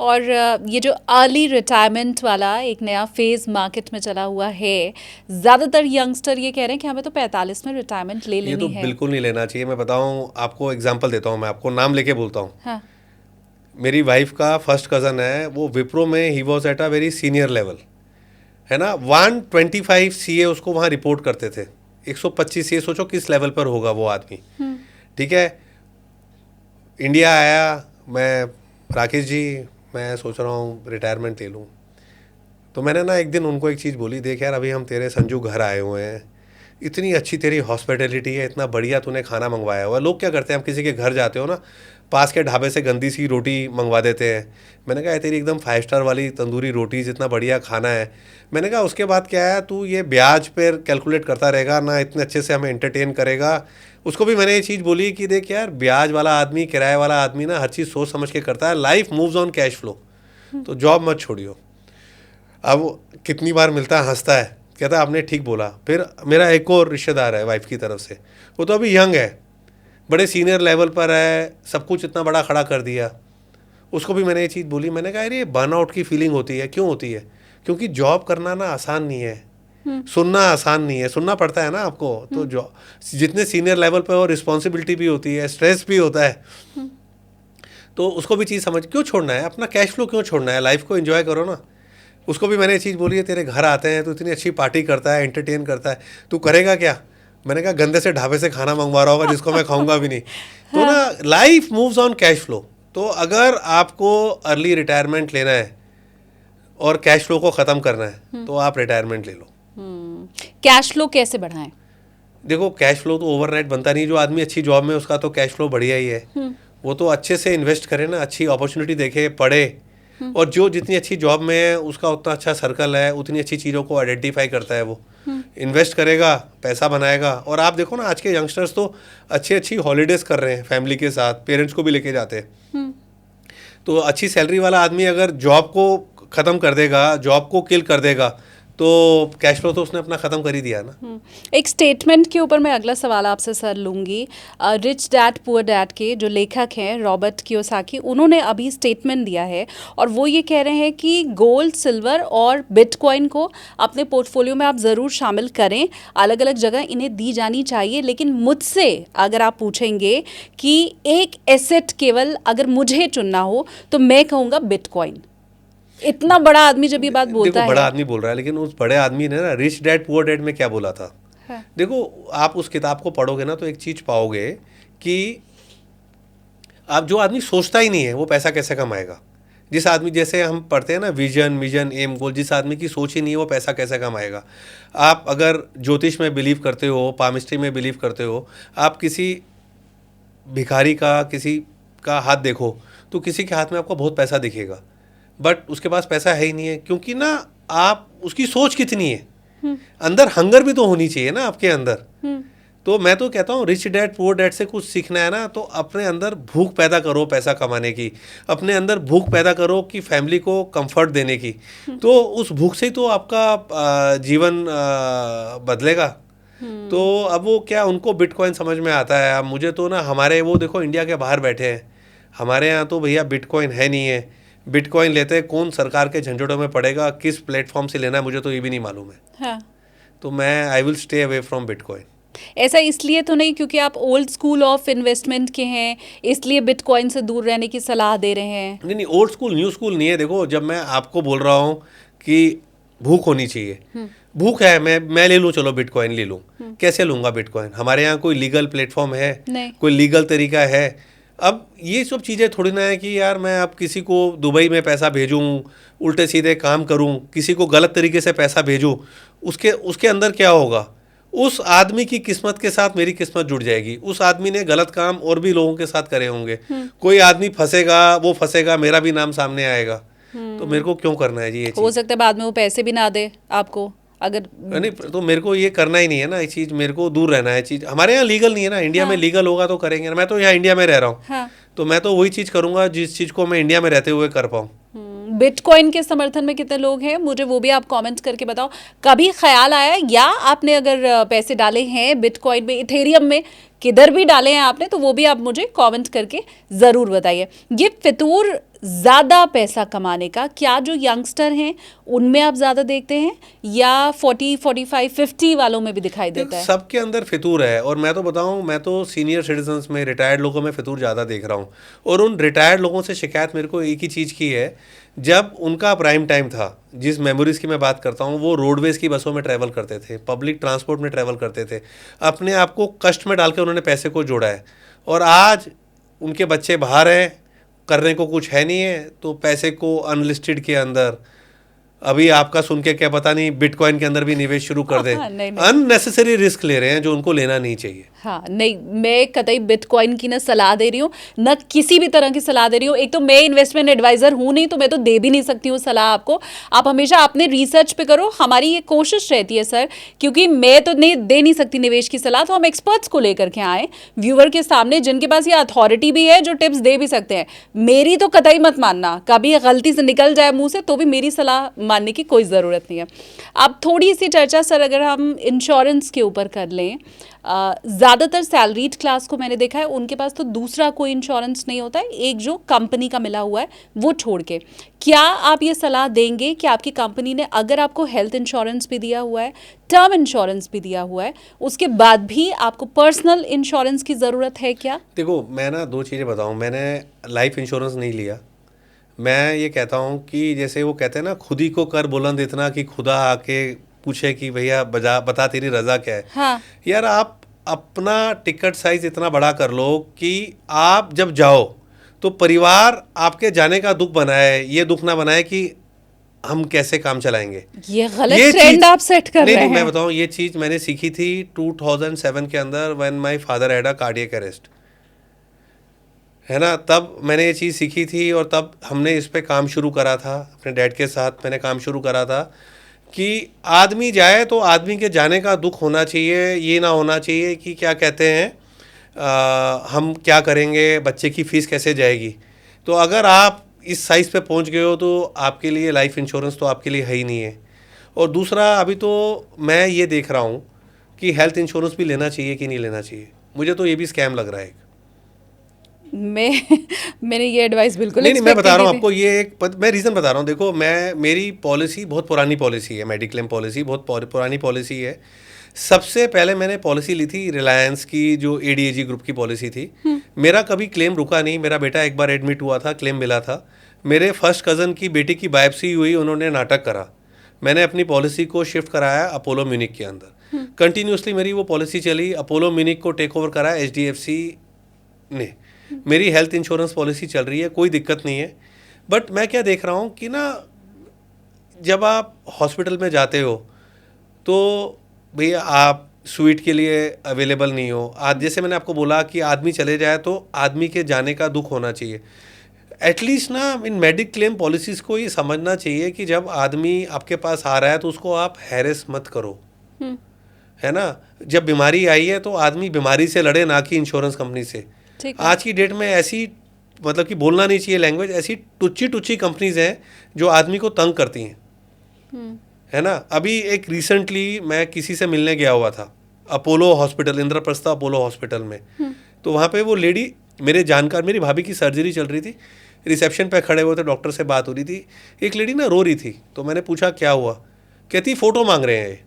और ये जो अर्ली रिटायरमेंट वाला एक नया फेज मार्केट में चला हुआ है, ज़्यादातर यंगस्टर ये कह रहे हैं कि हमें तो 45 में रिटायरमेंट ले ये लेनी तो है। बिल्कुल नहीं लेना चाहिए। मैं बताऊँ आपको, एग्जांपल देता हूँ, मैं आपको नाम लेके बोलता हूँ। हाँ। मेरी वाइफ का फर्स्ट कज़न है, वो विप्रो में he was at a very senior level, है ना। 125 सीए उसको वहाँ रिपोर्ट करते थे। 125 सीए, सोचो किस लेवल पर होगा वो आदमी। ठीक है, इंडिया आया, मैं राकेश जी मैं सोच रहा हूँ रिटायरमेंट ले लूँ। तो मैंने ना एक दिन उनको एक चीज़ बोली, देख यार, अभी हम तेरे संजू घर आए हुए हैं, इतनी अच्छी तेरी हॉस्पिटैलिटी है, इतना बढ़िया तूने खाना मंगवाया हुआ है। लोग क्या करते हैं, हम किसी के घर जाते हो ना, पास के ढाबे से गंदी सी रोटी मंगवा देते हैं। मैंने कहा तेरी एकदम 5 स्टार वाली तंदूरी रोटी, जितना बढ़िया खाना है। मैंने कहा उसके बाद क्या है, तू ये ब्याज पर कैलकुलेट करता रहेगा ना, इतने अच्छे से हमें एंटरटेन करेगा। उसको भी मैंने ये चीज़ बोली कि देख यार, ब्याज वाला आदमी, किराए वाला आदमी ना हर चीज़ सोच समझ के करता है। Life moves on cash flow, तो जॉब मत छोड़ियो। अब कितनी बार मिलता है, हंसता है, कहता है आपने ठीक बोला। फिर मेरा एक और रिश्तेदार है वाइफ की तरफ से, वो तो अभी यंग है, बड़े सीनियर लेवल पर है, सब कुछ इतना बड़ा खड़ा कर दिया। उसको भी मैंने ये चीज़ बोली, मैंने कहा अरे बर्नआउट की फीलिंग होती है, क्यों होती है? क्योंकि जॉब करना ना आसान नहीं है, सुनना आसान नहीं है, सुनना पड़ता है ना आपको। तो जॉब जितने सीनियर लेवल पर हो, रिस्पॉन्सिबिलिटी भी होती है, स्ट्रेस भी होता है। तो उसको भी चीज़ समझ, क्यों छोड़ना है अपना कैश फ्लो, क्यों छोड़ना है, लाइफ को एंजॉय करो ना। उसको भी मैंने ये चीज़ बोली है, तेरे घर आते हैं तो इतनी अच्छी पार्टी करता है, एंटरटेन करता है, तू करेगा क्या? मैंने कहा गंदे से ढाबे से खाना मंगवा रहा होगा जिसको मैं खाऊंगा भी नहीं। तो ना, life moves on cash flow. तो अगर आपको अर्ली रिटायरमेंट लेना है और कैश फ्लो को ख़त्म करना है, तो आप रिटायरमेंट ले लो। कैश फ्लो कैसे बढ़ाएं? देखो, कैश फ्लो तो ओवरनाइट बनता नहीं। जो आदमी अच्छी जॉब में, उसका तो कैश फ्लो बढ़िया ही है। वो तो अच्छे से इन्वेस्ट करे ना, अच्छी अपॉर्चुनिटी देखे, पढ़े। और जो जितनी अच्छी जॉब में है, उसका उतना अच्छा सर्कल है, उतनी अच्छी चीज़ों को आइडेंटिफाई करता है। वो इन्वेस्ट करेगा, पैसा बनाएगा। और आप देखो ना, आज के यंगस्टर्स तो अच्छी अच्छी हॉलीडेज़ कर रहे हैं फैमिली के साथ, पेरेंट्स को भी लेके जाते हैं। तो अच्छी सैलरी वाला आदमी अगर जॉब को ख़त्म कर देगा, जॉब को किल कर देगा, तो कैश फ्लो तो उसने अपना ख़त्म कर ही दिया ना। एक स्टेटमेंट के ऊपर मैं अगला सवाल आपसे सर लूँगी। रिच डैड पुअर डैड के जो लेखक हैं रॉबर्ट कियोसाकी, उन्होंने अभी स्टेटमेंट दिया है और वो ये कह रहे हैं कि गोल्ड, सिल्वर और बिटकॉइन को अपने पोर्टफोलियो में आप ज़रूर शामिल करें, अलग अलग जगह इन्हें दी जानी चाहिए। लेकिन मुझसे अगर आप पूछेंगे कि एक एसेट केवल अगर मुझे चुनना हो, तो मैं कहूँगा बिटकॉइन। इतना बड़ा आदमी जब ये बात बोलता देखो, बड़ा है। आदमी बोल रहा है, लेकिन उस बड़े आदमी ने ना रिच डैड पुअर डैड में क्या बोला था? हाँ। देखो, आप उस किताब को पढ़ोगे ना, तो एक चीज़ पाओगे कि आप, जो आदमी सोचता ही नहीं है वो पैसा कैसे कमाएगा। जिस आदमी, जैसे हम पढ़ते हैं ना, विजन मिशन एम गोल, जिस आदमी की सोच ही नहीं है वो पैसा कैसे कमाएगा। आप अगर ज्योतिष में बिलीव करते हो, पामिस्ट्री में बिलीव करते हो, आप किसी भिखारी का, किसी का हाथ देखो, तो किसी के हाथ में आपको बहुत पैसा दिखेगा, बट उसके पास पैसा है ही नहीं है। क्योंकि ना, आप उसकी सोच कितनी है, अंदर हंगर भी तो होनी चाहिए ना आपके अंदर। तो मैं तो कहता हूँ, रिच डैड पुअर डैड से कुछ सीखना है ना, तो अपने अंदर भूख पैदा करो पैसा कमाने की, अपने अंदर भूख पैदा करो कि फैमिली को कंफर्ट देने की। तो उस भूख से ही तो आपका जीवन बदलेगा। तो अब वो क्या, उनको बिटकॉइन समझ में आता है। अब मुझे तो ना, हमारे वो देखो इंडिया के बाहर बैठे हैं, हमारे यहाँ तो भैया बिटकॉइन है नहीं है। बिटकॉइन लेते हैं, कौन सरकार के झंझटों में पड़ेगा, किस प्लेटफॉर्म से लेना है, मुझे तो ये भी नहीं मालूम है। हाँ। तो मैं I will stay away from bitcoin. ऐसा इसलिए तो नहीं क्योंकि आप ओल्ड स्कूल ऑफ इन्वेस्टमेंट के हैं, इसलिए बिटकॉइन से दूर रहने की सलाह दे रहे हैं? नहीं नहीं, ओल्ड स्कूल न्यू स्कूल नहीं है। देखो, जब मैं आपको बोल रहा हूँ कि भूख होनी चाहिए, भूख है, मैं ले लूँ, चलो बिटकॉइन ले लूँ। कैसे लूँगा बिटकॉइन? हमारे यहाँ कोई लीगल प्लेटफॉर्म है? नहीं। कोई लीगल तरीका है? अब ये सब चीज़ें थोड़ी ना है कि यार मैं अब किसी को दुबई में पैसा भेजूँ, उल्टे सीधे काम करूँ, किसी को गलत तरीके से पैसा भेजूँ, उसके अंदर क्या होगा? उस आदमी की किस्मत के साथ मेरी किस्मत जुड़ जाएगी। उस आदमी ने गलत काम और भी लोगों के साथ करे होंगे, कोई आदमी फंसेगा, वो फंसेगा, मेरा भी नाम सामने आएगा। तो मेरे को क्यों करना है जी ये हो चीज़? सकता है बाद में वो पैसे भी ना दे आपको, अगर नहीं, तो मेरे को ये करना ही नहीं है ना, ये चीज़ मेरे को दूर रहना है। चीज़ हमारे यहाँ लीगल नहीं है ना, इंडिया में लीगल होगा तो करेंगे ना। मैं तो यहाँ इंडिया में रह रहा हूँ, हाँ। तो मैं तो वही चीज़ करूँगा जिस चीज़ को मैं इंडिया में रहते हुए कर पाऊँ। बिटकॉइन के समर्थन में कितने लोग हैं, मुझे वो भी आप कमेंट करके बताओ। कभी ख्याल आया, या आपने अगर पैसे डाले हैं बिटकॉइन में, इथेरियम में, किधर भी डाले हैं आपने, तो वो भी आप मुझे कमेंट करके ज़रूर बताइए। ये फितूर ज़्यादा पैसा कमाने का, क्या जो यंगस्टर हैं उनमें आप ज़्यादा देखते हैं या 40, 45, 50 वालों में भी दिखाई देता है? सबके अंदर फितूर है। और मैं तो बताऊं, मैं तो सीनियर सिटीजन्स में, रिटायर्ड लोगों में फितूर ज़्यादा देख रहा हूं। और उन रिटायर्ड लोगों से शिकायत मेरे को एक ही चीज़ की है, जब उनका प्राइम टाइम था, जिस मेमोरीज़ की मैं बात करता हूं, वो रोडवेज़ की बसों में ट्रैवल करते थे, पब्लिक ट्रांसपोर्ट में ट्रैवल करते थे, अपने आप को कष्ट में डाल के उन्होंने पैसे को जोड़ा है। और आज उनके बच्चे बाहर हैं, करने को कुछ है नहीं है, तो पैसे को अनलिस्टेड के अंदर, अभी आपका सुन के क्या पता नहीं बिटकॉइन के अंदर भी निवेश शुरू कर दें। नहीं नहीं, अननेसेसरी रिस्क ले रहे हैं जो उनको लेना नहीं चाहिए। हाँ नहीं, मैं कतई बिटकॉइन की ना सलाह दे रही हूँ, न किसी भी तरह की सलाह दे रही हूँ। एक तो मैं इन्वेस्टमेंट एडवाइजर हूँ नहीं, तो मैं तो दे भी नहीं सकती हूँ सलाह आपको। आप हमेशा अपने रिसर्च पे करो, हमारी ये कोशिश रहती है सर, क्योंकि मैं तो नहीं दे नहीं सकती निवेश की सलाह, तो हम एक्सपर्ट्स को लेकर के आए व्यूअर के सामने, जिनके पास ये अथॉरिटी भी है, जो टिप्स दे भी सकते हैं। मेरी तो कतई मत मानना, कभी गलती से निकल जाए मुंह से तो भी मेरी सलाह मानने की कोई ज़रूरत नहीं है। अब थोड़ी सी चर्चा सर अगर हम इंश्योरेंस के ऊपर कर लें, ज़्यादातर सैलरीड क्लास को मैंने देखा है, उनके पास तो दूसरा कोई इंश्योरेंस नहीं होता है, एक जो कंपनी का मिला हुआ है वो छोड़ के। क्या आप ये सलाह देंगे कि आपकी कंपनी ने अगर आपको हेल्थ इंश्योरेंस भी दिया हुआ है, टर्म इंश्योरेंस भी दिया हुआ है, उसके बाद भी आपको पर्सनल इंश्योरेंस की ज़रूरत है क्या? देखो, मैं ना दो चीज़ें बताऊं, मैंने लाइफ इंश्योरेंस नहीं लिया। मैं ये कहता हूं कि जैसे वो कहते हैं ना, खुद ही को कर बुलंद इतना कि खुदा आके पूछे कि भैया बता तेरी रजा क्या है। हाँ, यार, आप अपना टिकट साइज इतना बड़ा कर लो कि आप जब जाओ तो परिवार आपके जाने का दुख बनाए, ये दुख ना बनाए कि हम कैसे काम चलाएंगे। ये गलत ट्रेंड आप सेट कर नहीं रहे नहीं, मैं हैं। बताऊं, ये चीज़ मैंने सीखी थी 2007 के अंदर, when my father had a cardiac arrest, है ना। तब मैंने ये चीज़ सीखी थी और तब हमने इस पे काम शुरू करा था, अपने डैड के साथ मैंने काम शुरू करा था कि आदमी जाए तो आदमी के जाने का दुख होना चाहिए, ये ना होना चाहिए कि क्या कहते हैं, हम क्या करेंगे, बच्चे की फ़ीस कैसे जाएगी। तो अगर आप इस साइज़ पे पहुंच गए हो तो आपके लिए लाइफ इंश्योरेंस तो आपके लिए है ही नहीं है। और दूसरा, अभी तो मैं ये देख रहा हूँ कि हेल्थ इंश्योरेंस भी लेना चाहिए कि नहीं लेना चाहिए। मुझे तो ये भी स्कैम लग रहा है। मैंने ये एडवाइस बिल्कुल नहीं नहीं, मैं एक्सपेक्ट बता रहा नहीं हूँ की आपको, ये मैं रीज़न बता रहा हूँ। देखो, मेरी पॉलिसी बहुत पुरानी पॉलिसी है, मेडिक्लेम पॉलिसी बहुत पुरानी पॉलिसी है। सबसे पहले मैंने पॉलिसी ली थी रिलायंस की, जो एडीएजी ग्रुप की पॉलिसी थी। मेरा कभी क्लेम रुका नहीं। मेरा बेटा एक बार एडमिट हुआ था, क्लेम मिला था। मेरे फर्स्ट कज़न की बेटी की बायोप्सी हुई, उन्होंने नाटक करा, मैंने अपनी पॉलिसी को शिफ्ट कराया अपोलो म्यूनिक के अंदर। कंटिन्यूसली मेरी वो पॉलिसी चली। अपोलो म्यूनिक को टेक ओवर करा एचडीएफसी ने। मेरी हेल्थ इंश्योरेंस पॉलिसी चल रही है, कोई दिक्कत नहीं है। बट मैं क्या देख रहा हूँ कि ना, जब आप हॉस्पिटल में जाते हो तो भैया आप स्वीट के लिए अवेलेबल नहीं हो। आज जैसे मैंने आपको बोला कि आदमी चले जाए तो आदमी के जाने का दुख होना चाहिए। एटलीस्ट ना, इन मेडिक क्लेम पॉलिसीज़ को ये समझना चाहिए कि जब आदमी आपके पास आ रहा है तो उसको आप हैरेस मत करो, है ना। जब बीमारी आई है तो आदमी बीमारी से लड़े, ना कि इंश्योरेंस कंपनी से। आज की डेट में ऐसी, मतलब कि बोलना नहीं चाहिए लैंग्वेज, ऐसी टुच्ची टुच्ची कंपनीज हैं जो आदमी को तंग करती हैं, है ना। अभी एक रिसेंटली मैं किसी से मिलने गया हुआ था Apollo hospital, Indraprastha Apollo hospital में। तो वहाँ पे वो लेडी, मेरे जानकार, मेरी भाभी की सर्जरी चल रही थी, रिसेप्शन पे खड़े हुए थे, डॉक्टर से बात हो रही थी। एक लेडी ना रो रही थी, तो मैंने पूछा क्या हुआ। कहती फ़ोटो मांग रहे हैं,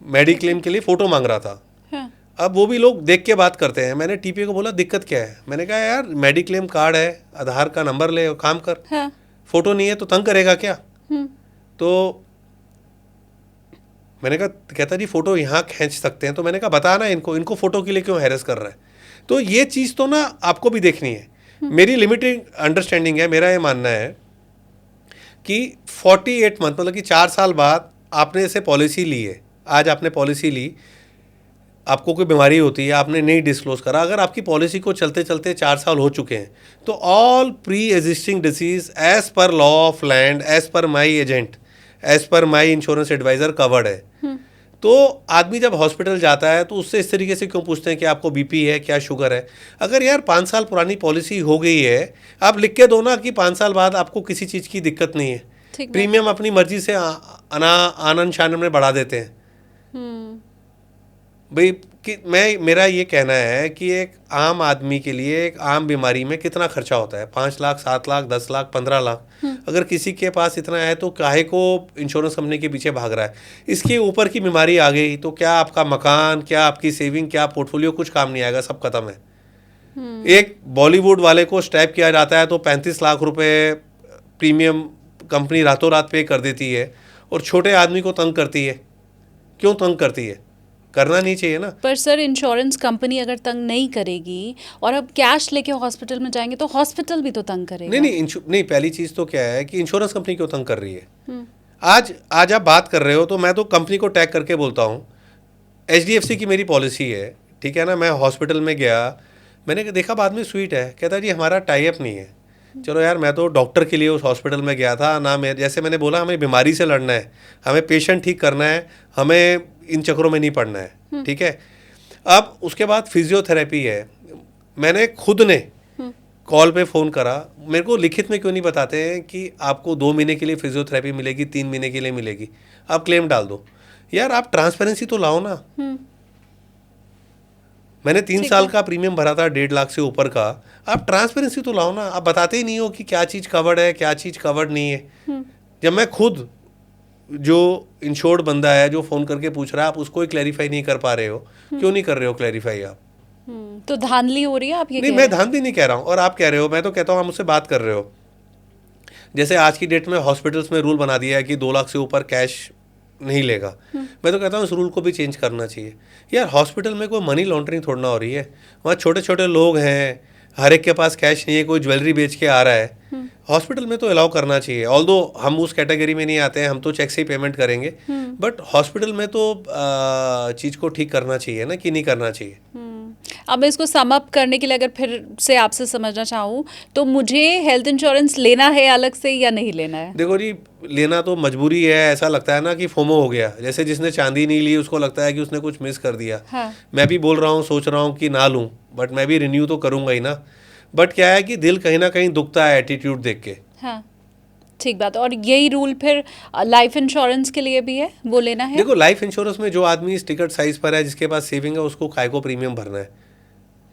मेडिक्लेम के लिए फ़ोटो मांग रहा था। हाँ। अब वो भी लोग देख के बात करते हैं। मैंने टीपीए को बोला दिक्कत क्या है। मैंने कहा यार, मेडिक्लेम कार्ड है, आधार का नंबर ले और काम कर। हाँ। फ़ोटो नहीं है तो तंग करेगा क्या। तो मैंने कहा, कहता जी फ़ोटो यहाँ खींच सकते हैं। तो मैंने कहा बता ना इनको फ़ोटो के लिए क्यों हैरेस कर रहा है। तो ये चीज़ तो ना आपको भी देखनी है। मेरी लिमिटेड अंडरस्टैंडिंग है, मेरा ये मानना है कि 48 मंथ, मतलब कि 4 साल बाद आपने ऐसे पॉलिसी ली है, आज आपने पॉलिसी ली, आपको कोई बीमारी होती है, आपने नहीं डिस्क्लोज करा, अगर आपकी पॉलिसी को चलते चलते 4 साल हो चुके हैं तो all pre existing disease as per law of land, as per my agent, as per my insurance adviser covered है। तो आदमी जब हॉस्पिटल जाता है तो उससे इस तरीके से क्यों पूछते हैं कि आपको बीपी है, क्या शुगर है। अगर यार 5 साल पुरानी पॉलिसी हो गई है, आप लिख के दो ना कि 5 साल बाद आपको किसी चीज़ की दिक्कत नहीं है। प्रीमियम अपनी मर्जी से आनंद शानन में बढ़ा देते हैं। भाई कि मेरा ये कहना है कि एक आम आदमी के लिए एक आम बीमारी में कितना खर्चा होता है, 5 लाख, 7 लाख, 10 लाख, 15 लाख। अगर किसी के पास इतना है तो काहे को इंश्योरेंस कंपनी के पीछे भाग रहा है। इसके ऊपर की बीमारी आ गई तो क्या आपका मकान, क्या आपकी सेविंग, क्या पोर्टफोलियो, कुछ काम नहीं आएगा, सब खत्म है। एक बॉलीवुड वाले को स्टैप किया जाता है तो 35 लाख रुपए प्रीमियम कंपनी रातों रात पे कर देती है और छोटे आदमी को तंग करती है। क्यों तंग करती है? करना नहीं चाहिए ना। पर सर इंश्योरेंस कंपनी अगर तंग नहीं करेगी और अब कैश लेके हॉस्पिटल में जाएंगे तो हॉस्पिटल भी तो तंग करेगा। नहीं, पहली चीज़ तो क्या है कि इंश्योरेंस कंपनी क्यों तंग कर रही है। आज आप बात कर रहे हो तो मैं तो कंपनी को टैग करके बोलता हूँ। HDFC की मेरी पॉलिसी है, ठीक है ना। मैं हॉस्पिटल में गया, मैंने देखा बाद में स्वीट है, कहता जी हमारा टाई अप नहीं है। चलो यार, मैं तो डॉक्टर के लिए उस हॉस्पिटल में गया था ना। मैं जैसे मैंने बोला, हमें बीमारी से लड़ना है, हमें पेशेंट ठीक करना है, हमें इन चक्करों में नहीं पड़ना है, ठीक है। अब उसके बाद फिजियोथेरेपी है। मैंने खुद ने कॉल पे फ़ोन करा, मेरे को लिखित में क्यों नहीं बताते हैं कि आपको 2 महीने के लिए फिजियोथेरेपी मिलेगी, 3 महीने के लिए मिलेगी, आप क्लेम डाल दो। यार आप ट्रांसपेरेंसी तो लाओ ना। मैंने 3 साल का प्रीमियम भरा था 1.5 लाख से ऊपर का। आप ट्रांसपेरेंसी तो लाओ ना। आप बताते ही नहीं हो कि क्या चीज़ कवर्ड है, क्या चीज़ कवर्ड नहीं है। जब मैं खुद, जो इंश्योर्ड बंदा है जो फ़ोन करके पूछ रहा है, आप उसको ही क्लैरिफाई नहीं कर पा रहे हो। क्यों नहीं कर रहे हो क्लैरिफाई आप? तो धांधली हो रही है, आप ये नहीं, मैं धांधली नहीं कह रहा हूँ और आप कह रहे हो। मैं तो कहता हूँ आप मुझसे बात कर रहे हो। जैसे आज की डेट में हॉस्पिटल्स में रूल बना दिया है कि 2 लाख से ऊपर कैश नहीं लेगा। मैं तो कहता हूँ इस रूल को भी चेंज करना चाहिए। यार हॉस्पिटल में कोई मनी लॉन्ड्रिंग थोड़ा ना हो रही है। वहाँ छोटे छोटे लोग हैं, हर एक के पास कैश नहीं है, कोई ज्वेलरी बेच के आ रहा है। हॉस्पिटल में तो अलाउ करना चाहिए। ऑल्दो हम उस कैटेगरी में नहीं आते हैं, हम तो चेक से ही पेमेंट करेंगे, बट हॉस्पिटल में तो चीज़ को ठीक करना चाहिए ना, कि नहीं करना चाहिए। अब मैं इसको सम अप करने के लिए अगर फिर से आपसे समझना चाहूँ तो मुझे हेल्थ इंश्योरेंस लेना है अलग से या नहीं लेना है? देखो जी, लेना तो मजबूरी है। ऐसा लगता है ना कि फोमो हो गया, जैसे जिसने चांदी नहीं ली उसको लगता है कि उसने कुछ मिस कर दिया। हाँ। मैं भी बोल रहा हूँ, सोच रहा हूँ कि ना लूँ, बट मैं भी रिन्यू तो करूँगा ही ना। बट क्या है कि दिल कहीं ना कहीं दुखता है एटीट्यूड देख के। हाँ, ठीक बात। और यही रूल फिर लाइफ इंश्योरेंस के लिए भी है, वो लेना है? देखो, लाइफ इंश्योरेंस में जो आदमी इस टिकट साइज पर है, जिसके पास सेविंग है, उसको काय को प्रीमियम भरना है?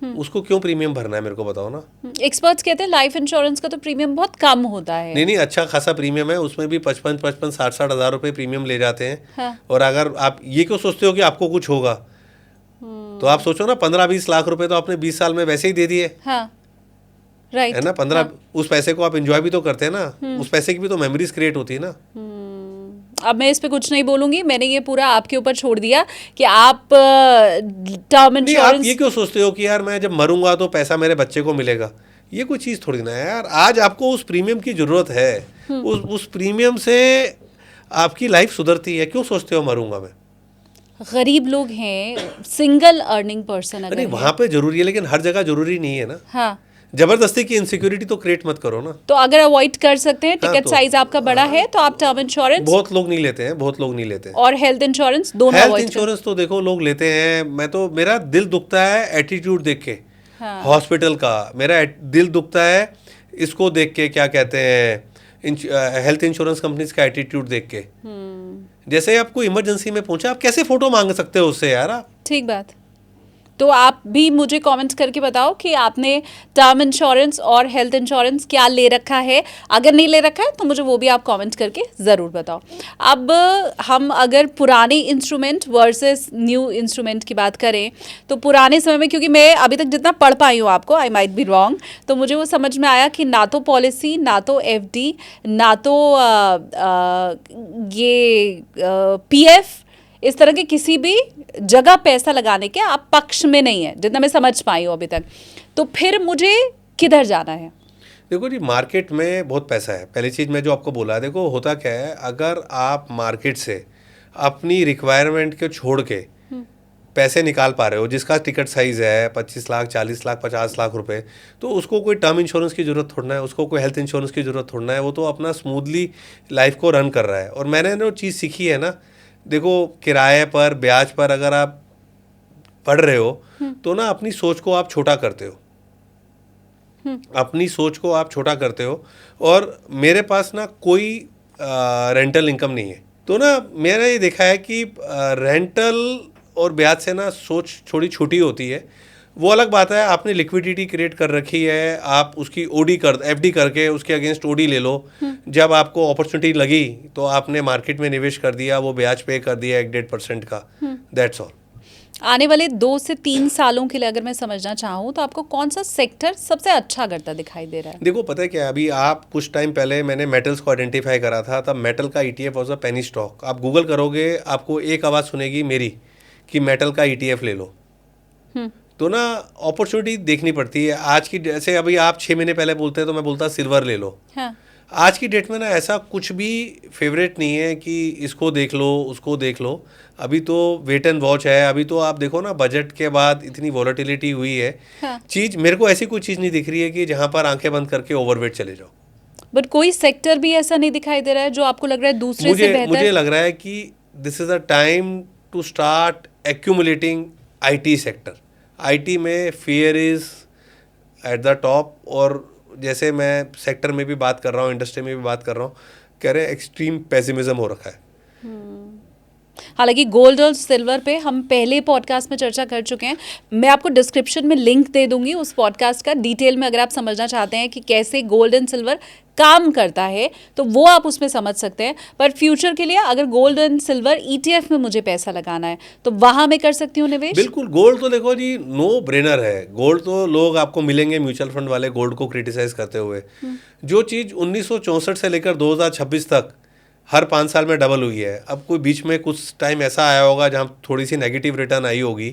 उसको क्यों प्रीमियम भरना है, मेरे को बताओ ना। एक्सपर्ट्स कहते हैं लाइफ इंश्योरेंस का तो प्रीमियम बहुत कम होता है। नहीं, अच्छा खासा प्रीमियम है, उसमें भी 55-60 हज़ार रुपये प्रीमियम ले जाते हैं। हाँ। और अगर आप ये क्यों सोचते हो कि आपको कुछ होगा, तो आप सोचो ना, 15-20 लाख रुपए तो आपने 20 साल में वैसे ही दे दिए। हाँ, राइट है ना। 15 उस पैसे को आप एंजॉय भी तो करते हैं ना, उस पैसे की भी तो मेमोरीज क्रिएट होती है ना। अब मैं इस पे कुछ नहीं बोलूंगी, मैंने ये पूरा आपके ऊपर छोड़ दिया कि आप टर्म नहीं, आप इंश्योरेंस। ये क्यों सोचते हो कि यार मैं जब मरूंगा तो पैसा मेरे बच्चे को मिलेगा? ये कोई चीज़ थोड़ी ना है यार। आज आपको उस प्रीमियम की ज़रूरत है, उस प्रीमियम से आपकी लाइफ सुधरती है। क्यों सोचते हो मरूंगा मैं? गरीब लोग हैं, सिंगल अर्निंग पर्सन अगर नहीं, है। वहाँ पे जरूरी है, लेकिन हर जगह जरूरी नहीं है ना। हाँ, जबरदस्ती की इनसिक्योरिटी तो क्रिएट मत करो ना। तो अगर अवॉइड कर सकते हैं, टिकट तो- साइज आपका बड़ा है तो आप टर्म इंश्योरेंस बहुत लोग नहीं लेते हैं, बहुत लोग नहीं लेते हैं। और हेल्थ इंश्योरेंस दोनों हेल्थ अवॉइड इंश्योरेंस तो देखो लोग लेते हैं। मैं तो, मेरा दिल दुखता है एटीट्यूड देख के। हाँ। हॉस्पिटल का मेरा दिल दुखता है इसको देख के, क्या कहते हैं, हेल्थ इंश्योरेंस कंपनीज का एटीट्यूड देख के। जैसे आपको इमरजेंसी में पहुंचा, आप कैसे फोटो मांग सकते हो उससे यार आप? ठीक बात। तो आप भी मुझे कमेंट्स करके बताओ कि आपने टर्म इंश्योरेंस और हेल्थ इंश्योरेंस क्या ले रखा है। अगर नहीं ले रखा है तो मुझे वो भी आप कमेंट करके ज़रूर बताओ। अब हम अगर पुराने इंस्ट्रूमेंट वर्सेस न्यू इंस्ट्रूमेंट की बात करें तो पुराने समय में, क्योंकि मैं अभी तक जितना पढ़ पाई हूँ आपको, आई माइट बी रॉन्ग, तो मुझे वो समझ में आया कि ना तो पॉलिसी, ना तो FD, ना तो ये PF, इस तरह के किसी भी जगह पैसा लगाने के आप पक्ष में नहीं है, जितना मैं समझ पाई हूँ अभी तक। तो फिर मुझे किधर जाना है? देखो जी, मार्केट में बहुत पैसा है। पहली चीज़ मैं जो आपको बोला, देखो होता क्या है, अगर आप मार्केट से अपनी रिक्वायरमेंट को छोड़ के पैसे निकाल पा रहे हो, जिसका टिकट साइज़ है 25 लाख, 40 लाख, 50 लाख रुपए, तो उसको कोई टर्म इंश्योरेंस की ज़रूरत थोड़ा है, उसको कोई हेल्थ इंश्योरेंस की ज़रूरत थोड़ा है। वो तो अपना स्मूथली लाइफ को रन कर रहा है। और मैंने जो चीज़ सीखी है ना, देखो किराए पर, ब्याज पर अगर आप पढ़ रहे हो तो ना अपनी सोच को आप छोटा करते हो, अपनी सोच को आप छोटा करते हो। और मेरे पास ना कोई रेंटल इनकम नहीं है, तो ना मैंने ये देखा है कि रेंटल और ब्याज से ना सोच थोड़ी छोटी होती है। वो अलग बात है, आपने लिक्विडिटी क्रिएट कर रखी है, आप उसकी ओडी कर एफडी करके उसके अगेंस्ट ओडी ले लो। जब आपको अपॉर्चुनिटी लगी तो आपने मार्केट में निवेश कर दिया, वो ब्याज पे कर दिया 1-1.5% का, दैट्स ऑल। आने वाले 2 से 3 सालों के लिए अगर मैं समझना चाहूँ तो आपको कौन सा सेक्टर सबसे अच्छा करता दिखाई दे रहा है? देखो पता है क्या है, अभी आप कुछ टाइम पहले मैंने मेटल्स को आइडेंटिफाई करा था, तब मेटल का ETF was a penny stock. आप गूगल करोगे आपको एक आवाज़ सुनेगी मेरी कि मेटल का ईटीएफ ले लो। तो ना अपॉर्चुनिटी देखनी पड़ती है। आज की जैसे अभी आप 6 महीने पहले बोलते हैं तो मैं बोलता सिल्वर ले लो। हाँ। आज की डेट में ना ऐसा कुछ भी फेवरेट नहीं है कि इसको देख लो उसको देख लो। अभी तो वेट एंड वॉच है। अभी तो आप देखो ना, बजट के बाद इतनी वॉलेटिलिटी हुई है। हाँ। चीज़ मेरे को ऐसी कोई चीज़ नहीं दिख रही है कि जहाँ पर आंखें बंद करके ओवरवेट चले जाओ। बट कोई सेक्टर भी ऐसा नहीं दिखाई दे रहा है जो आपको लग रहा है दूसरे से बेहतर? मुझे लग रहा है कि this is a time to start accumulating IT sector. IT में fear is at the top. और जैसे मैं सेक्टर में भी बात कर रहा हूँ, इंडस्ट्री में भी बात कर रहा हूँ, कह रहे हैं एक्सट्रीम पेसिमिज्म हो रखा है। हालांकि गोल्ड और सिल्वर पे हम पहले पॉडकास्ट में चर्चा कर चुके हैं। मैं आपको डिस्क्रिप्शन में लिंक दे दूंगी उस पॉडकास्ट का, डिटेल में अगर आप समझना चाहते हैं कि कैसे गोल्ड एंड सिल्वर काम करता है तो वो आप उसमें समझ सकते हैं। पर फ्यूचर के लिए अगर गोल्ड एंड सिल्वर ईटीएफ में मुझे पैसा लगाना है तो वहां मैं कर सकती हूँ निवेश? बिल्कुल। गोल्ड तो देखो जी नो ब्रेनर है। गोल्ड तो लोग आपको मिलेंगे म्यूचुअल फंड वाले गोल्ड को क्रिटिसाइज करते हुए। जो चीज़ 1964 से लेकर 2026 तक हर 5 साल में डबल हुई है। अब कोई बीच में कुछ टाइम ऐसा आया होगा जहाँ थोड़ी सी नेगेटिव रिटर्न आई होगी,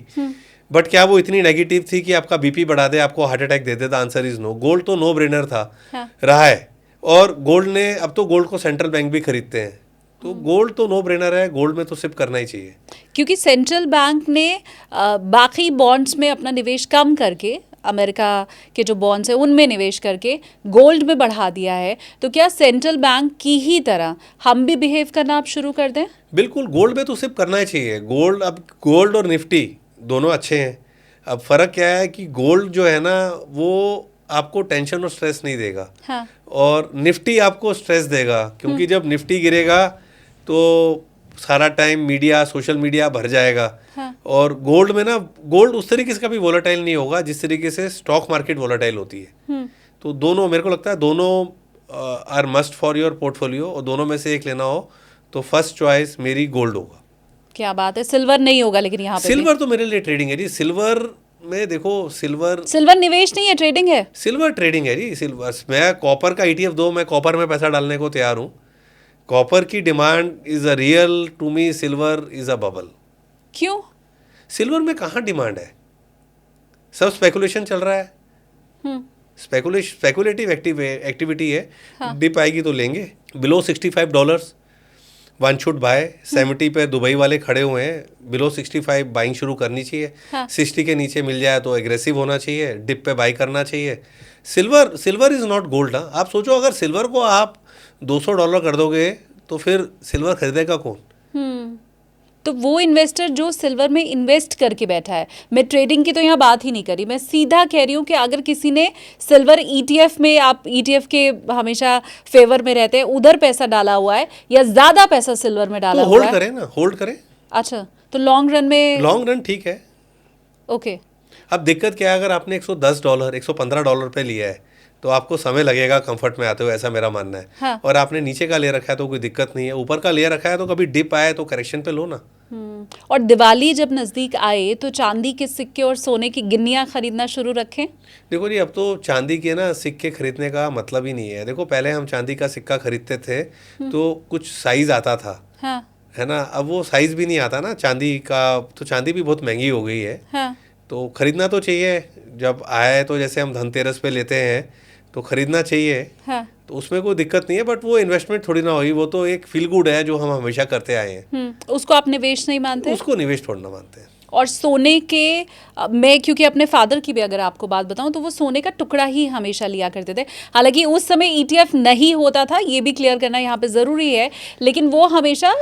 बट क्या वो इतनी नेगेटिव थी कि आपका बीपी बढ़ा दे, आपको हार्ट अटैक दे दे? The answer is no. Gold तो नो ब्रेनर था। हाँ। रहा है। और गोल्ड ने, अब तो गोल्ड को सेंट्रल बैंक भी खरीदते हैं, तो गोल्ड तो नो ब्रेनर है। गोल्ड में तो सिर्फ करना ही चाहिए। क्योंकि सेंट्रल बैंक ने बाकी बॉन्ड्स में अपना निवेश कम करके, अमेरिका के जो बॉन्ड्स हैं उनमें निवेश करके गोल्ड में बढ़ा दिया है, तो क्या सेंट्रल बैंक की ही तरह हम भी बिहेव करना आप शुरू कर दें? बिल्कुल। गोल्ड में तो सिर्फ करना ही चाहिए। गोल्ड, अब गोल्ड और निफ्टी दोनों अच्छे हैं। अब फर्क क्या है कि गोल्ड जो है ना वो आपको टेंशन और स्ट्रेस नहीं देगा। हाँ। और निफ्टी आपको स्ट्रेस देगा, क्योंकि जब निफ्टी गिरेगा तो सारा टाइम मीडिया, सोशल मीडिया भर जाएगा। हाँ। और गोल्ड में ना, गोल्ड उस तरीके से कभी वोलेटाइल नहीं होगा जिस तरीके से स्टॉक मार्केट वोलेटाइल होती है। तो दोनों, मेरे को लगता है दोनों are must for your portfolio. और दोनों में से एक लेना हो तो फर्स्ट चॉइस मेरी गोल्ड होगा। क्या बात है, सिल्वर नहीं होगा लेकिन यहाँ पे सिल्वर तो मेरे लिए ट्रेडिंग है जी। सिल्वर में देखो, सिल्वर निवेश नहीं है, ट्रेडिंग है। सिल्वर ट्रेडिंग है जी। सिल्वर, मैं कॉपर का ईटीएफ दो, मैं कॉपर में पैसा डालने को तैयार हूँ। कॉपर की demand is a real, to me silver is a bubble. क्यों? सिल्वर में कहाँ डिमांड है? सब स्पेकुलेशन चल रहा है। स्पेकुलेटिव एक्टिविटी है। हाँ। डिप आएगी तो लेंगे। Below $65 one should buy. 70 पे दुबई वाले खड़े हुए हैं। बिलो 65 बाइंग शुरू करनी चाहिए। हाँ। 60 के नीचे मिल जाए तो एग्रेसिव होना चाहिए, डिप पे बाई करना चाहिए। Silver is not gold. आप सोचो, अगर सिल्वर को आप $200 कर दोगे तो फिर सिल्वर खरीदेगा कौन? तो वो इन्वेस्टर जो सिल्वर में इन्वेस्ट करके बैठा है, मैं ट्रेडिंग की तो यहाँ बात ही नहीं करी, मैं सीधा कह रही हूँ कि अगर किसी ने सिल्वर ईटीएफ में, आप ईटीएफ के हमेशा फेवर में रहते हैं, उधर पैसा डाला हुआ है या ज्यादा पैसा सिल्वर में डाला तो हुआ है, होल्ड करें ना, होल्ड करें। अच्छा, तो लॉन्ग रन में, लॉन्ग रन ठीक है। ओके। अब दिक्कत क्या है, अगर आपने $110 $115 पे लिया है तो आपको समय लगेगा कंफर्ट में आते हुए, ऐसा मेरा मानना है। हाँ। और आपने नीचे का ले रखा है तो कोई दिक्कत नहीं है। ऊपर का ले रखा है तो कभी डिप आए तो करेक्शन पे लो ना। और दिवाली जब नज़दीक आए तो चांदी के सिक्के और सोने की गिन्नियाँ खरीदना शुरू रखें? देखो जी, अब तो चांदी के ना सिक्के खरीदने का मतलब ही नहीं है। देखो, पहले हम चांदी का सिक्का खरीदते थे तो कुछ साइज आता था। हाँ। है ना? अब वो साइज भी नहीं आता ना चांदी का, तो चांदी भी बहुत महंगी हो गई है। हाँ। तो खरीदना तो चाहिए। जब आए तो जैसे हम धनतेरस पे लेते हैं तो खरीदना चाहिए। हाँ। तो उसमें कोई दिक्कत नहीं है, बट वो इन्वेस्टमेंट थोड़ी ना होगी। वो तो एक फील गुड है जो हम हमेशा करते आए हैं। उसको आप निवेश नहीं मानते? उसको निवेश थोड़ा ना मानते हैं। और सोने के, मैं क्योंकि अपने फादर की भी अगर आपको बात बताऊं तो वो सोने का टुकड़ा ही हमेशा लिया करते थे। हालांकि उस समय ईटीएफ नहीं होता था, ये भी क्लियर करना यहाँ पे ज़रूरी है, लेकिन वो हमेशा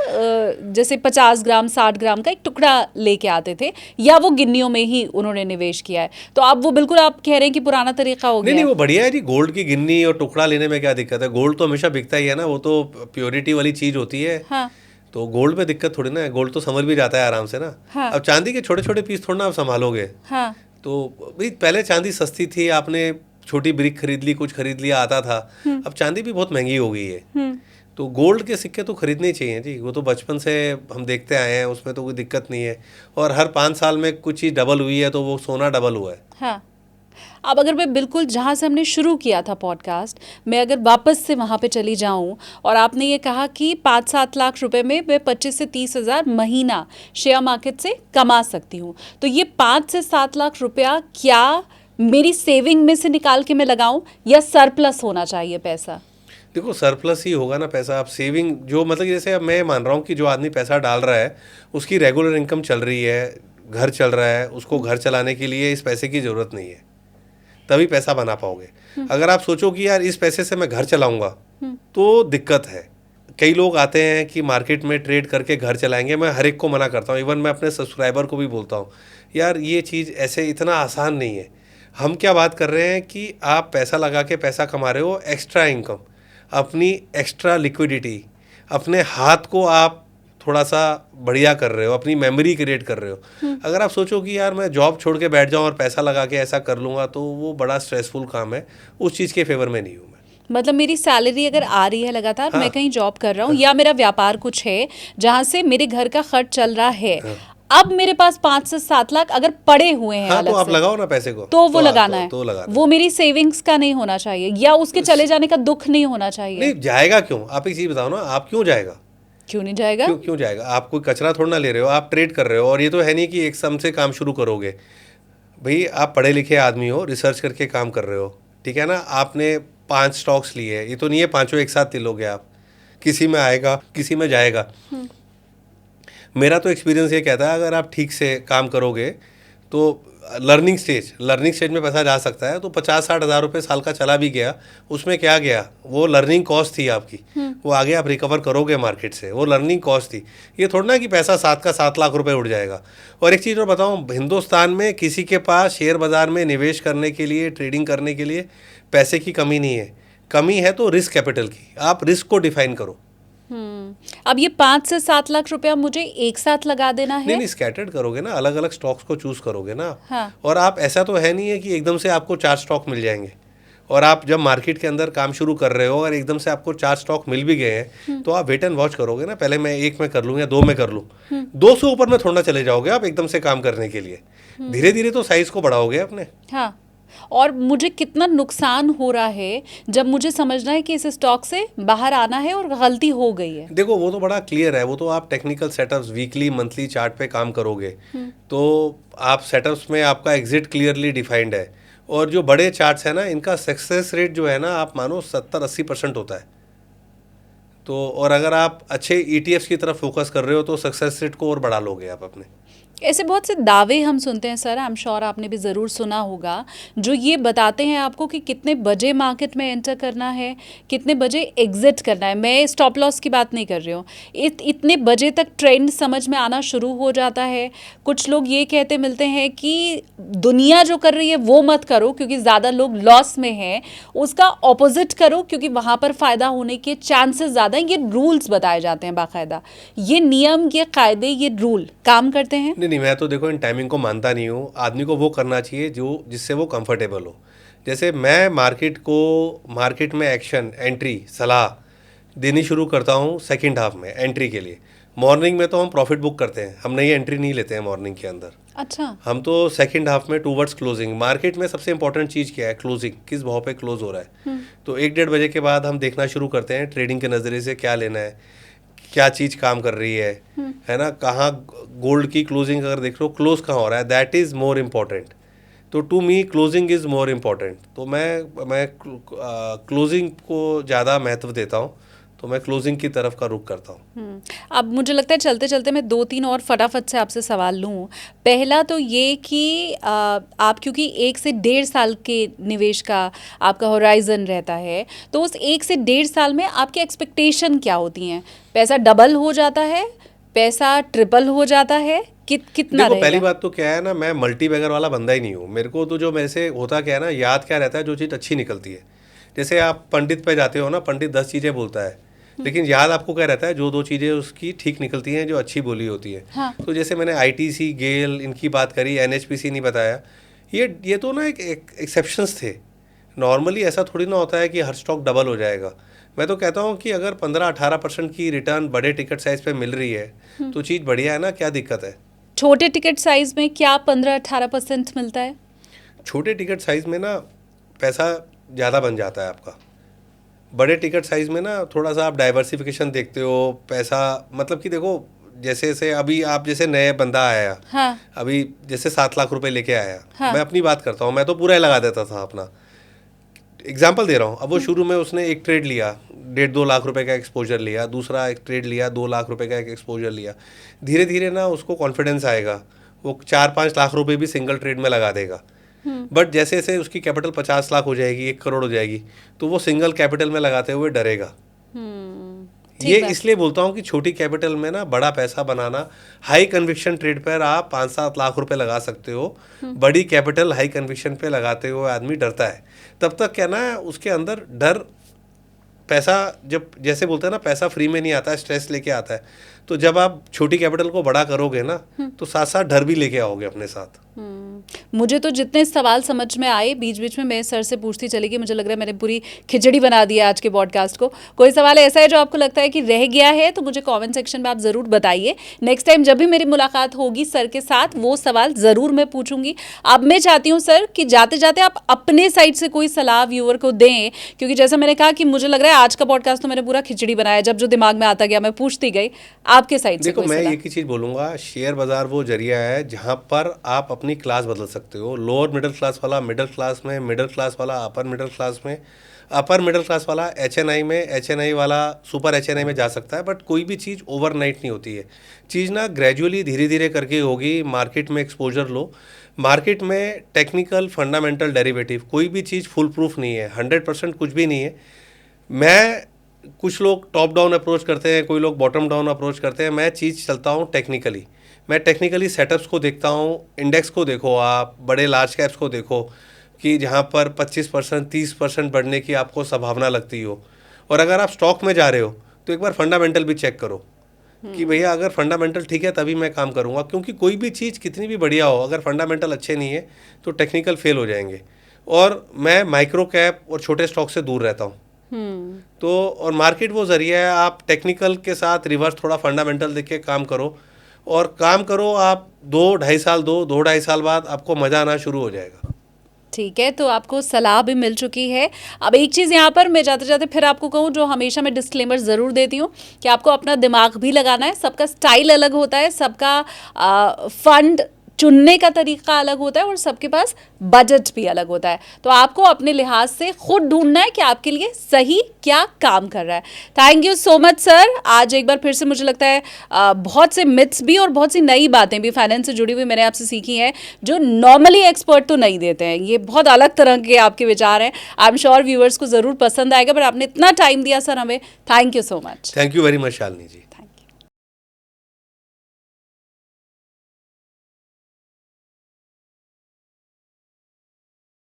जैसे 50 ग्राम 60 ग्राम का एक टुकड़ा लेके आते थे, या वो गिन्नियों में ही उन्होंने निवेश किया है। तो अब वो बिल्कुल आप कह रहे हैं कि पुराना तरीका हो गया। नहीं, वो बढ़िया है जी। गोल्ड की गिन्नी और टुकड़ा लेने में क्या दिक्कत है? गोल्ड तो हमेशा बिकता ही है ना, वो तो प्योरिटी वाली चीज़ होती है। हाँ। तो गोल्ड में दिक्कत थोड़ी ना है, गोल्ड तो संभल भी जाता है आराम से ना। हाँ। अब चांदी के छोटे छोटे पीस थोड़ा ना आप संभालोगे। हाँ। तो भाई पहले चांदी सस्ती थी, आपने छोटी ब्रिक खरीद ली, कुछ खरीद लिया, आता था। अब चांदी भी बहुत महंगी हो गई है। तो गोल्ड के सिक्के तो खरीदने ही चाहिए जी, वो तो बचपन से हम देखते आए हैं, उसमें तो कोई दिक्कत नहीं है। और हर 5 साल में कुछ चीज़ डबल हुई है तो वो सोना डबल हुआ है। हाँ। अब अगर मैं बिल्कुल जहाँ से हमने शुरू किया था पॉडकास्ट, मैं अगर वापस से वहाँ पे चली जाऊँ, और आपने ये कहा कि 5-7 लाख रुपए में मैं 25 से 30 हज़ार महीना शेयर मार्केट से कमा सकती हूँ, तो ये 5 से 7 लाख रुपया क्या मेरी सेविंग में से निकाल के मैं लगाऊं, या सरप्लस होना चाहिए पैसा? देखो सरप्लस ही होगा ना पैसा। आप सेविंग जो मतलब कि जैसे अब मैं मान रहा हूँ कि जो आदमी पैसा डाल रहा है उसकी रेगुलर इनकम चल रही है, घर चल रहा है, उसको घर चलाने के लिए इस पैसे की ज़रूरत नहीं है, तभी पैसा बना पाओगे। अगर आप सोचो कि यार इस पैसे से मैं घर चलाऊंगा तो दिक्कत है। कई लोग आते हैं कि मार्केट में ट्रेड करके घर चलाएंगे, मैं हर एक को मना करता हूँ, इवन मैं अपने सब्सक्राइबर को भी बोलता हूँ यार ये चीज़ ऐसे इतना आसान नहीं है। हम क्या बात कर रहे हैं कि आप पैसा लगा के पैसा कमा रहे हो, एक्स्ट्रा इनकम, अपनी एक्स्ट्रा लिक्विडिटी, अपने हाथ को आप थोड़ा सा बढ़िया कर रहे हो, अपनी मेमोरी क्रिएट कर रहे हो। अगर आप सोचो कि यार मैं जॉब छोड़ के बैठ जाऊं और पैसा लगा के ऐसा कर लूँगा तो वो बड़ा स्ट्रेसफुल काम है, उस चीज़ के फेवर में नहीं हूँ मैं। मतलब मेरी सैलरी अगर आ रही है लगातार, हाँ। मैं कहीं जॉब कर रहा हूँ, या मेरा व्यापार कुछ है जहाँ से मेरे घर का खर्च चल रहा है, अब मेरे पास 5 से 7 लाख अगर पड़े हुए हैं हाँ, अलग तो आप से, लगाओ ना पैसे को, तो वो लगाना है, तो लगाना वो मेरी सेविंग्स का नहीं होना चाहिए, या उसके चले जाने का दुख नहीं होना चाहिए? नहीं जाएगा क्यों? आप एक चीज़ बताओ ना, आप क्यों जाएगा? क्यों नहीं जाएगा? क्यों जाएगा? आप कोई कचरा थोड़ा ना ले रहे हो, आप ट्रेड कर रहे हो। और ये तो है नहीं कि एक सम से काम शुरू करोगे। भाई आप पढ़े लिखे आदमी हो, रिसर्च करके काम कर रहे हो, ठीक है ना। आपने 5 स्टॉक्स लिए, ये तो नहीं है पांचों एक साथ ले लोगे आप, किसी में आएगा किसी में जाएगा। मेरा तो एक्सपीरियंस ये कहता है अगर आप ठीक से काम करोगे तो लर्निंग स्टेज में पैसा जा सकता है। तो 50-60 हज़ार रुपये साल का चला भी गया, उसमें क्या गया, वो लर्निंग कॉस्ट थी आपकी, वो आगे आप रिकवर करोगे मार्केट से, वो लर्निंग कॉस्ट थी। ये थोड़ा ना कि पैसा 7 लाख रुपए उड़ जाएगा। और एक चीज़ और बताऊँ, हिंदुस्तान में किसी के पास शेयर बाज़ार में निवेश करने के लिए, ट्रेडिंग करने के लिए पैसे की कमी नहीं है। कमी है तो रिस्क कैपिटल की। आप रिस्क को डिफाइन करो। अब ये 5 से 7 लाख रुपया मुझे एक साथ लगा देना है? नहीं स्कैटर्ड करोगे ना, अलग अलग स्टॉक्स को चूज करोगे ना। हाँ। और आप ऐसा तो है नहीं है कि एकदम से आपको 4 स्टॉक मिल जाएंगे। और आप जब मार्केट के अंदर काम शुरू कर रहे हो और एकदम से आपको 4 स्टॉक मिल भी गए हैं तो आप वेट एंड वॉच करोगे ना, पहले मैं 1 में कर लूँ या 2 में कर लूँ। 2 से ऊपर में थोड़ा ना चले जाओगे आप एकदम से काम करने के लिए। धीरे धीरे तो साइज को बढ़ाओगे अपने। हाँ। और मुझे कितना नुकसान हो रहा है जब मुझे समझना है कि इस स्टॉक से बाहर आना है और गलती हो गई है? देखो वो तो बड़ा क्लियर है, वो तो आप technical setups weekly monthly chart पे काम करोगे तो आप सेटअप्स में आपका एग्जिट क्लियरली डिफाइंड है। और जो बड़े चार्ट्स है ना, इनका सक्सेस रेट जो है ना, आप मानो 70-80% होता है। तो और अगर आप अच्छे ETFs की तरफ फोकस कर रहे हो तो सक्सेस रेट को और बढ़ा लोगे आप अपने। ऐसे बहुत से दावे हम सुनते हैं सर, आई एम श्योर आपने भी ज़रूर सुना होगा, जो ये बताते हैं आपको कि कितने बजे मार्केट में एंटर करना है, कितने बजे एग्जिट करना है। मैं स्टॉप लॉस की बात नहीं कर रही हूँ। इतने बजे तक ट्रेंड समझ में आना शुरू हो जाता है। कुछ लोग ये कहते मिलते हैं कि दुनिया जो कर रही है वो मत करो क्योंकि ज़्यादा लोग लॉस में हैं, उसका ऑपोजिट करो क्योंकि वहाँ पर फ़ायदा होने के चांसेस ज़्यादा हैं। ये रूल्स बताए जाते हैं बाकायदा। ये नियम, ये कायदे, ये रूल काम करते हैं? नहीं, मैं तो देखो इन टाइमिंग को मानता नहीं हूँ। आदमी को वो करना चाहिए जो जिससे वो कंफर्टेबल हो। जैसे मैं मार्केट में एक्शन एंट्री सलाह देनी शुरू करता हूँ सेकंड हाफ में एंट्री के लिए। मॉर्निंग में तो हम प्रॉफिट बुक करते हैं, हम नई एंट्री नहीं लेते हैं मॉर्निंग के अंदर। अच्छा। हम तो सेकंड हाफ में टूवर्ड्स क्लोजिंग। मार्केट में सबसे इंपॉर्टेंट चीज़ क्या है? क्लोजिंग, किस भाव पे क्लोज हो रहा है। तो 1-1.5 बजे के बाद हम देखना शुरू करते हैं ट्रेडिंग के नज़रिए से क्या लेना है, क्या चीज़ काम कर रही है ना। कहाँ गोल्ड की क्लोजिंग अगर देख लो, क्लोज कहाँ हो रहा है, दैट इज़ मोर इम्पॉर्टेंट। तो to me closing is more important. तो मैं क्लोजिंग को ज़्यादा महत्व देता हूँ, तो मैं क्लोजिंग की तरफ का रुख करता हूँ। अब मुझे लगता है चलते चलते मैं 2-3 और फटाफट से आपसे सवाल लूँ। पहला तो ये कि आप क्योंकि 1 से 1.5 साल के निवेश का आपका होराइजन रहता है, तो उस 1 से 1.5 साल में आपकी एक्सपेक्टेशन क्या होती हैं? पैसा डबल हो जाता है, पैसा ट्रिपल हो जाता है, कितना देखो रहेगा? पहली बात तो क्या है ना, मैं मल्टी बैगर वाला बंदा ही नहीं हूँ। मेरे को तो जो मेरे से होता क्या है ना, याद क्या रहता है, जो चीज़ अच्छी निकलती है। जैसे आप पंडित पे जाते हो ना, पंडित 10 चीज़ें बोलता है, लेकिन याद आपको क्या रहता है, जो दो चीज़ें उसकी ठीक निकलती हैं, जो अच्छी बोली होती है। हाँ। तो जैसे मैंने आईटीसी, गेल इनकी बात करी, एनएचपीसी नहीं बताया, ये तो ना एक एक्सेप्शंस थे। नॉर्मली ऐसा थोड़ी ना होता है कि हर स्टॉक डबल हो जाएगा। मैं तो कहता हूँ कि अगर 15-18% की रिटर्न बड़े टिकट साइज पे मिल रही है तो चीज़ बढ़िया है ना, क्या दिक्कत है। छोटे टिकट साइज में क्या 15-18% मिलता है? छोटे टिकट साइज में ना पैसा ज़्यादा बन जाता है आपका। बड़े टिकट साइज में ना थोड़ा सा आप डाइवर्सिफिकेशन देखते हो, पैसा मतलब कि देखो, जैसे जैसे अभी आप जैसे नए बंदा आया, हाँ। अभी जैसे 7 लाख रुपए लेके आया, हाँ। मैं अपनी बात करता हूँ, मैं तो पूरा ही लगा देता था अपना, एग्जाम्पल दे रहा हूँ। अब वो शुरू में उसने एक ट्रेड लिया, 1.5-2 लाख रुपए का एक्सपोजर लिया, दूसरा एक ट्रेड लिया, 2 लाख रुपए का एक एक्सपोजर लिया। धीरे धीरे ना उसको कॉन्फिडेंस आएगा, वो 4-5 लाख रुपए भी सिंगल ट्रेड में लगा देगा। बट जैसे जैसे उसकी कैपिटल 50 लाख हो जाएगी, 1 करोड़ हो जाएगी, तो वो सिंगल कैपिटल में लगाते हुए डरेगा। ये इसलिए बोलता हूँ कि छोटी कैपिटल में ना बड़ा पैसा बनाना, हाई कन्विक्शन ट्रेड पर आप 5-7 लाख रुपए लगा सकते हो। बड़ी कैपिटल हाई कन्विक्शन पे लगाते हुए आदमी डरता है। तब तक क्या ना उसके अंदर डर, पैसा जब जैसे बोलते हैं ना, पैसा फ्री में नहीं आता है, स्ट्रेस लेके आता है। तो जब आप छोटी कैपिटल को बड़ा करोगे ना, तो साथ साथ डर भी लेके आओगे अपने साथ। मुझे तो जितने सवाल समझ में आए, बीच बीच में मैं सर से पूछती चली गई। मुझे लग रहा है मैंने पूरी खिचड़ी बना दी है आज के पॉडकास्ट को। कोई सवाल ऐसा है जो आपको लगता है कि रह गया है तो मुझे कमेंट सेक्शन में आप ज़रूर बताइए। नेक्स्ट टाइम जब भी मेरी मुलाकात होगी सर के साथ, वो सवाल ज़रूर मैं पूछूंगी। अब मैं चाहती हूँ सर कि जाते जाते आप अपने साइड से कोई सलाह व्यूअर को दें, क्योंकि जैसा मैंने कहा कि मुझे लग रहा है आज का पॉडकास्ट तो मैंने पूरा खिचड़ी बनाया, जब जो दिमाग में आता गया मैं पूछती गई। आपके साइड से देखो, कोई मैं सलाह? एक ही चीज़ बोलूँगा, शेयर बाज़ार वो जरिया है जहाँ पर आप अपनी क्लास बदल सकते हो। लोअर मिडिल क्लास वाला मिडिल क्लास में, मिडिल क्लास वाला अपर मिडिल क्लास में, अपर मिडिल क्लास वाला एचएनआई में, एचएनआई वाला सुपर एचएनआई में जा सकता है। बट कोई भी चीज़ ओवरनाइट नहीं होती है। चीज़ ना ग्रेजुअली धीरे धीरे करके होगी। मार्केट में एक्सपोजर लो। मार्केट में टेक्निकल, फंडामेंटल, डेरिवेटिव, कोई भी चीज़ फुल प्रूफ नहीं है, 100% कुछ भी नहीं है। मैं कुछ लोग टॉप डाउन अप्रोच करते हैं, कोई लोग बॉटम डाउन अप्रोच करते हैं। मैं चीज़ चलता हूँ टेक्निकली। मैं टेक्निकली सेटअप्स को देखता हूँ। इंडेक्स को देखो, आप बड़े लार्ज कैप्स को देखो कि जहाँ पर 25%, 30% बढ़ने की आपको संभावना लगती हो। और अगर आप स्टॉक में जा रहे हो तो एक बार फंडामेंटल भी चेक करो कि भैया अगर फंडामेंटल ठीक है तभी मैं काम करूँगा। क्योंकि कोई भी चीज़ कितनी भी बढ़िया हो, अगर फंडामेंटल अच्छे नहीं है तो टेक्निकल फेल हो जाएंगे। और मैं माइक्रो कैप और छोटे स्टॉक से दूर रहता हूँ। तो और मार्केट वो जरिया है, आप टेक्निकल के साथ रिवर्स थोड़ा फंडामेंटल देख के काम करो। और काम करो आप 2-2.5 साल, 2-2.5 साल बाद आपको मज़ा आना शुरू हो जाएगा। ठीक है, तो आपको सलाह भी मिल चुकी है। अब एक चीज़ यहाँ पर मैं जाते जाते फिर आपको कहूँ, जो हमेशा मैं डिस्क्लेमर ज़रूर देती हूँ कि आपको अपना दिमाग भी लगाना है। सबका स्टाइल अलग होता है, सबका फंड चुनने का तरीका अलग होता है और सबके पास बजट भी अलग होता है। तो आपको अपने लिहाज से खुद ढूंढना है कि आपके लिए सही क्या काम कर रहा है। Thank you so much sir. आज एक बार फिर से मुझे लगता है बहुत से मिथ्स भी और बहुत सी नई बातें भी फाइनेंस से जुड़ी हुई मैंने आपसे सीखी हैं, जो नॉर्मली एक्सपर्ट तो नहीं देते हैं। ये बहुत अलग तरह के आपके विचार हैं। आई एम श्योर व्यूअर्स को ज़रूर पसंद आएगा। पर आपने इतना टाइम दिया सर हमें, thank you so much. Thank you very much Shalini ji.